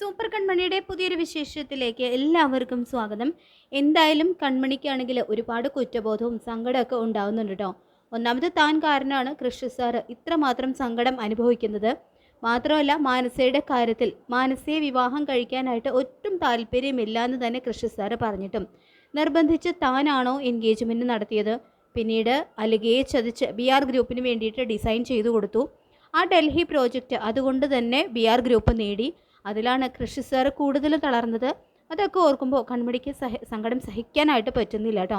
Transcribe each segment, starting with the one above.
Super കൺമണിയുടെ പുതിയൊരു വിശേഷത്തിലേക്ക് എല്ലാവർക്കും സ്വാഗതം. എന്തായാലും കൺമണിക്കാണെങ്കിൽ ഒരുപാട് കുറ്റബോധവും സങ്കടമൊക്കെ ഉണ്ടാവുന്നുണ്ട് കേട്ടോ. ഒന്നാമത് താൻ കാരണമാണ് കൃഷി സാറ് ഇത്രമാത്രം സങ്കടം അനുഭവിക്കുന്നത്. മാത്രമല്ല മാനസയുടെ കാര്യത്തിൽ മാനസയെ വിവാഹം കഴിക്കാനായിട്ട് ഒട്ടും താല്പര്യമില്ല എന്ന് തന്നെ കൃഷി സാറ് പറഞ്ഞിട്ടും നിർബന്ധിച്ച് താനാണോ എൻഗേജ്മെൻറ്റ് നടത്തിയത്. പിന്നീട് അലികയെ ചതിച്ച് BR ഗ്രൂപ്പിന് വേണ്ടിയിട്ട് ഡിസൈൻ ചെയ്തു കൊടുത്തു. ആ ഡൽഹി പ്രോജക്റ്റ് അതുകൊണ്ട് തന്നെ BR ഗ്രൂപ്പ് നേടി. അതിലാണ് കൃഷി സാർ കൂടുതൽ തളർന്നത്. അതൊക്കെ ഓർക്കുമ്പോൾ കൺമണിക്ക് സങ്കടം സഹിക്കാനായിട്ട് പറ്റുന്നില്ല കേട്ടോ.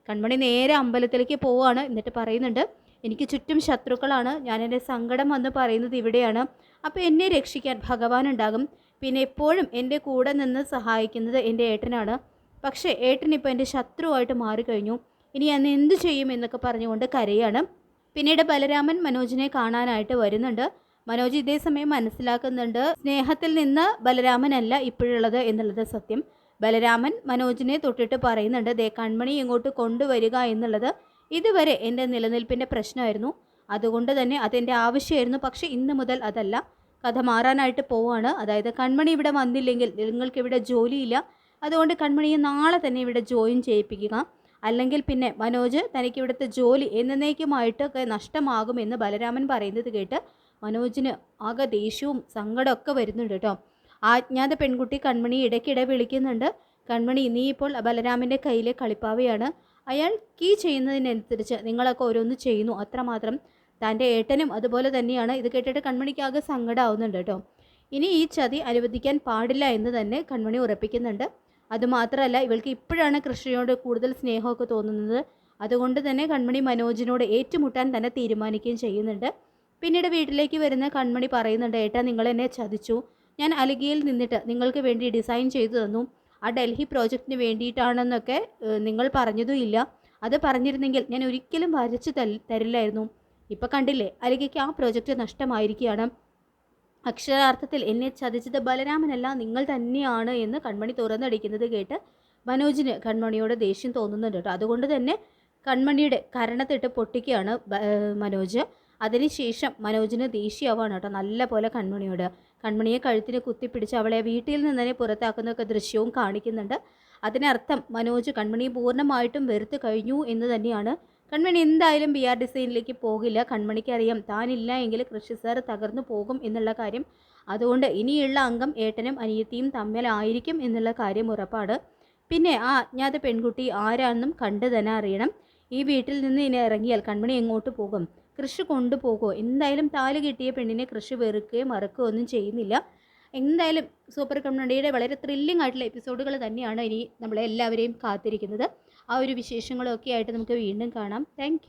കൺമണി നേരെ അമ്പലത്തിലേക്ക് പോവുകയാണ്. എന്നിട്ട് പറയുന്നുണ്ട്, എനിക്ക് ചുറ്റും ശത്രുക്കളാണ്, ഞാൻ എൻ്റെ സങ്കടം വന്ന് പറയുന്നത് ഇവിടെയാണ്. അപ്പോൾ എന്നെ രക്ഷിക്കാൻ ഭഗവാൻ ഉണ്ടാകും. പിന്നെ എപ്പോഴും എൻ്റെ കൂടെ നിന്ന് സഹായിക്കുന്നത് എൻ്റെ ഏട്ടനാണ്. പക്ഷേ ഏട്ടനിപ്പോൾ എൻ്റെ ശത്രുവായിട്ട് മാറിക്കഴിഞ്ഞു. ഇനി ഞാൻ എന്തു ചെയ്യും എന്നൊക്കെ പറഞ്ഞുകൊണ്ട് കരയാണ്. പിന്നീട് ബലരാമൻ മനോജിനെ കാണാനായിട്ട് വരുന്നുണ്ട്. മനോജ് ഇതേ സമയം മനസ്സിലാക്കുന്നുണ്ട്, സ്നേഹത്തിൽ നിന്ന് ബലരാമനല്ല ഇപ്പോഴുള്ളത് എന്നുള്ളത് സത്യം. ബലരാമൻ മനോജിനെ തൊട്ടിട്ട് പറയുന്നുണ്ട്, ദേ കൺമണി ഇങ്ങോട്ട് കൊണ്ടുവരിക എന്നുള്ളത് ഇതുവരെ എൻ്റെ നിലനിൽപ്പിൻ്റെ പ്രശ്നമായിരുന്നു. അതുകൊണ്ട് തന്നെ അതെൻ്റെ ആവശ്യമായിരുന്നു. പക്ഷേ ഇന്ന് മുതൽ അതല്ല, കഥ മാറാനായിട്ട് പോവാണ്. അതായത് കൺമണി ഇവിടെ വന്നില്ലെങ്കിൽ നിങ്ങൾക്കിവിടെ ജോലിയില്ല. അതുകൊണ്ട് കൺമണിയെ നാളെ തന്നെ ഇവിടെ ജോയിൻ ചെയ്യിപ്പിക്കുക. അല്ലെങ്കിൽ പിന്നെ മനോജ് തനിക്ക് ഇവിടുത്തെ ജോലി എന്നേക്കുമായിട്ടൊക്കെ നഷ്ടമാകുമെന്ന് ബലരാമൻ പറയുന്നത് കേട്ട് മനോജിന് ആകെ ദേഷ്യവും സങ്കടമൊക്കെ വരുന്നുണ്ട് കേട്ടോ. അജ്ഞാത പെൺകുട്ടി കൺമണി ഇടയ്ക്കിടെ വിളിക്കുന്നുണ്ട്, കൺമണി നീ ഇപ്പോൾ ബലരാമൻ്റെ കയ്യിലെ കളിപ്പാവയാണ്. അയാൾ കീ ചെയ്യുന്നതിനനുസരിച്ച് നിങ്ങളൊക്കെ ഓരോന്ന് ചെയ്യുന്നു, അത്രമാത്രം. തൻ്റെ ഏട്ടനും അതുപോലെ തന്നെയാണ്. ഇത് കേട്ടിട്ട് കൺമണിക്ക് ആകെ സങ്കടമാവുന്നുണ്ട് കേട്ടോ. ഇനി ഈ ചതി അനുവദിക്കാൻ പാടില്ല എന്ന് തന്നെ കൺമണി ഉറപ്പിക്കുന്നുണ്ട്. അതുമാത്രമല്ല, ഇവൾക്ക് ഇപ്പോഴാണ് കൃഷ്ണയോട് കൂടുതൽ സ്നേഹമൊക്കെ തോന്നുന്നത്. അതുകൊണ്ട് തന്നെ കൺമണി മനോജിനോട് ഏറ്റുമുട്ടാൻ തന്നെ തീരുമാനിക്കുകയും ചെയ്യുന്നുണ്ട്. പിന്നീട് വീട്ടിലേക്ക് വരുന്ന കൺമണി പറയുന്നുണ്ട്, ഏട്ടാ നിങ്ങൾ എന്നെ ചതിച്ചു. ഞാൻ അലിഗയിൽ നിന്നിട്ട് നിങ്ങൾക്ക് വേണ്ടി ഡിസൈൻ ചെയ്തു തന്നു. ആ ഡൽഹി പ്രോജക്റ്റിന് വേണ്ടിയിട്ടാണെന്നൊക്കെ നിങ്ങൾ പറഞ്ഞതും ഇല്ല. അത് പറഞ്ഞിരുന്നെങ്കിൽ ഞാൻ ഒരിക്കലും വരച്ചു തരില്ലായിരുന്നു. ഇപ്പം കണ്ടില്ലേ, അലിഗയ്ക്ക് ആ പ്രോജക്റ്റ് നഷ്ടമായിരിക്കുകയാണ്. അക്ഷരാർത്ഥത്തിൽ എന്നെ ചതിച്ചത് ബലരാമനല്ല, നിങ്ങൾ തന്നെയാണ് എന്ന് കൺമണി തുറന്നടിക്കുന്നത് കേട്ട് മനോജിന് കൺമണിയോട് ദേഷ്യം തോന്നുന്നുണ്ട് കേട്ടോ. അതുകൊണ്ട് തന്നെ കൺമണിയുടെ കരണത്തിട്ട് പൊട്ടിക്കുകയാണ് മനോജ്. അതിനുശേഷം മനോജിന് ദേഷ്യമാവാണ് കേട്ടോ നല്ല പോലെ കൺമണിയോട്. കൺമണിയെ കഴുത്തിന് കുത്തിപ്പിടിച്ച് അവളെ വീട്ടിൽ നിന്ന് തന്നെ പുറത്താക്കുന്നൊക്കെ ദൃശ്യവും കാണിക്കുന്നുണ്ട്. അതിനർത്ഥം മനോജ് കൺമണിയെ പൂർണ്ണമായിട്ടും വെറുത്ത് കഴിഞ്ഞു എന്ന് തന്നെയാണ്. കൺമണി എന്തായാലും BR ഡിസൈനിലേക്ക് പോകില്ല. കൺമണിക്ക് അറിയാം താനില്ല എങ്കിൽ കൃഷി സാർ തകർന്നു പോകും എന്നുള്ള കാര്യം. അതുകൊണ്ട് ഇനിയുള്ള അംഗം ഏട്ടനും അനിയത്തിയും തമ്മിലായിരിക്കും എന്നുള്ള കാര്യം ഉറപ്പാണ്. പിന്നെ ആ അജ്ഞാത പെൺകുട്ടി ആരാണെന്നും കണ്ടു തന്നെ അറിയണം. ഈ വീട്ടിൽ നിന്ന് ഇനി ഇറങ്ങിയാൽ കൺമണി എങ്ങോട്ട് പോകും? കൃഷി കൊണ്ടുപോകുമോ? എന്തായാലും താല് കിട്ടിയ പെണ്ണിനെ കൃഷി വെറുക്കുകയോ മറക്കുകയോ ഒന്നും ചെയ്യുന്നില്ല. എന്തായാലും സൂപ്പർ കൺമണിയുടെ വളരെ ത്രില്ലിംഗ് ആയിട്ടുള്ള എപ്പിസോഡുകൾ തന്നെയാണ് ഇനി നമ്മളെല്ലാവരെയും കാത്തിരിക്കുന്നത്. ആ ഒരു വിശേഷങ്ങളൊക്കെ ആയിട്ട് നമുക്ക് വീണ്ടും കാണാം. താങ്ക്